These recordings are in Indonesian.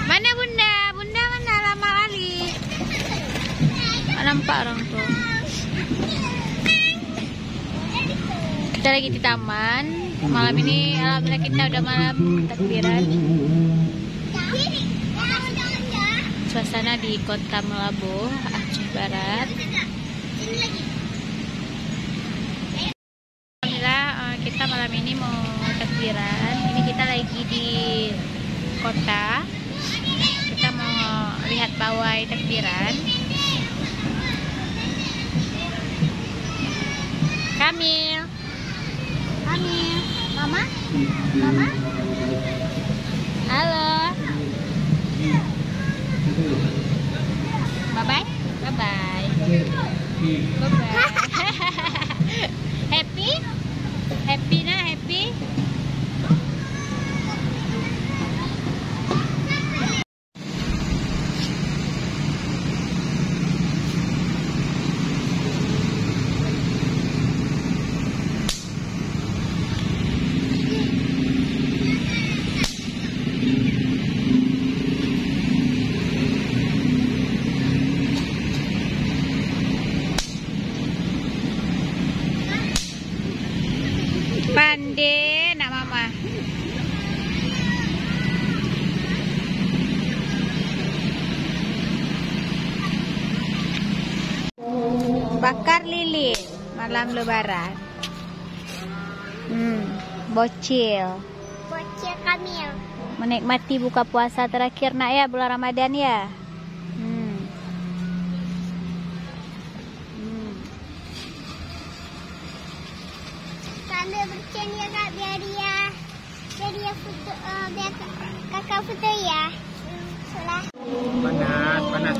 Mana bunda? Bunda mana? Lama kali. Nggak nampak orang tuh. Kita lagi di taman. Malam ini alhamdulillah kita udah malam takbiran. Suasana di Kota Melabuh, Aceh Barat. Alhamdulillah kita malam ini mau takbiran. Ini kita lagi di kota. Kita mau lihat pawai takbiran. Kamil, Mama, halo. Bye bye. Happy na happy. Pande nak mama. Bakar lilin malam lebaran. Bocil Kamil. menikmati buka puasa terakhir nak ya, bulan Ramadan ya. Sambil bercanda kak, biar dia foto, biar kakak foto ya. Salah. Panas.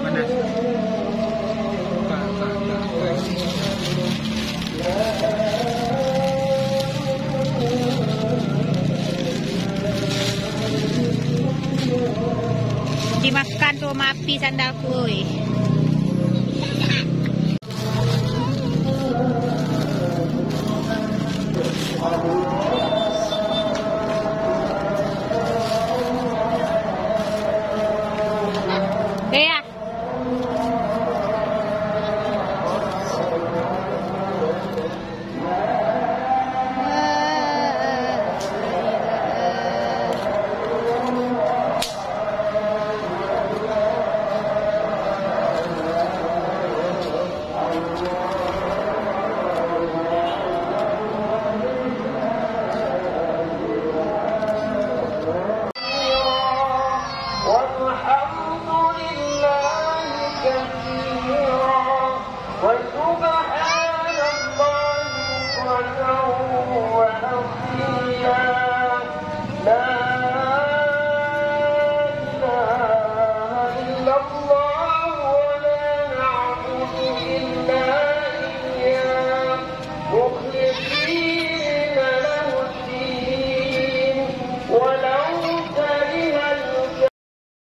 Dimakan tuh sama api sandalku. Ya.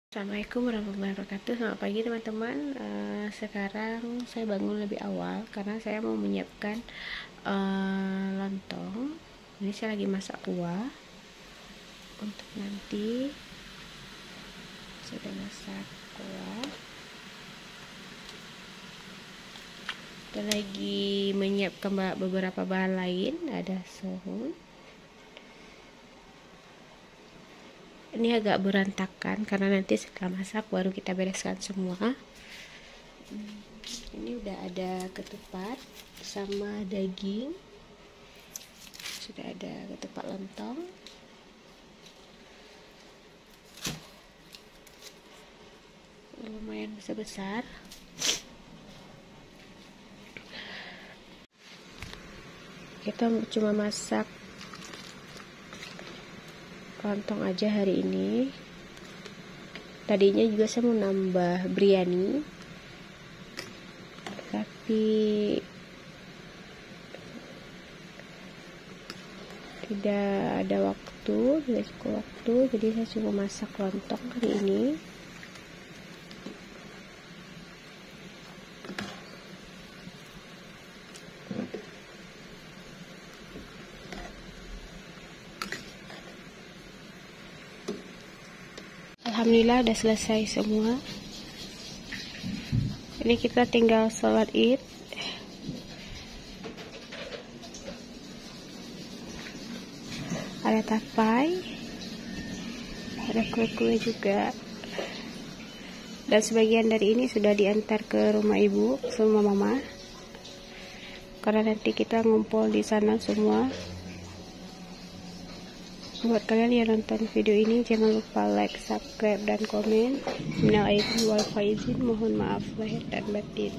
Assalamualaikum warahmatullahi wabarakatuh. Selamat pagi teman-teman. Sekarang saya bangun lebih awal karena saya mau menyiapkan lontong. Ini saya lagi masak kuah untuk nanti. Sudah masak kuah. Kita lagi menyiapkan beberapa bahan lain. Ada sohun. Ini agak berantakan karena nanti setelah masak baru kita bereskan semua. Ini udah ada ketupat sama daging. Sudah ada ketupat lontong. Lumayan besar-besar. Kita cuma masak lontong aja hari ini. Tadinya juga saya mau nambah biryani, tapi tidak ada waktu, tidak cukup waktu, jadi saya cuma masak lontong hari ini. Alhamdulillah udah selesai semua. Ini kita tinggal sholat Id. Ada tapai, ada kue-kue juga. Dan sebagian dari ini sudah diantar ke rumah ibu sama mama. Karena nanti kita ngumpul di sana semua. Buat kalian yang nonton video ini, jangan lupa like, subscribe, dan komen. Minal aidin wal faizin, mohon maaf lahir dan batin.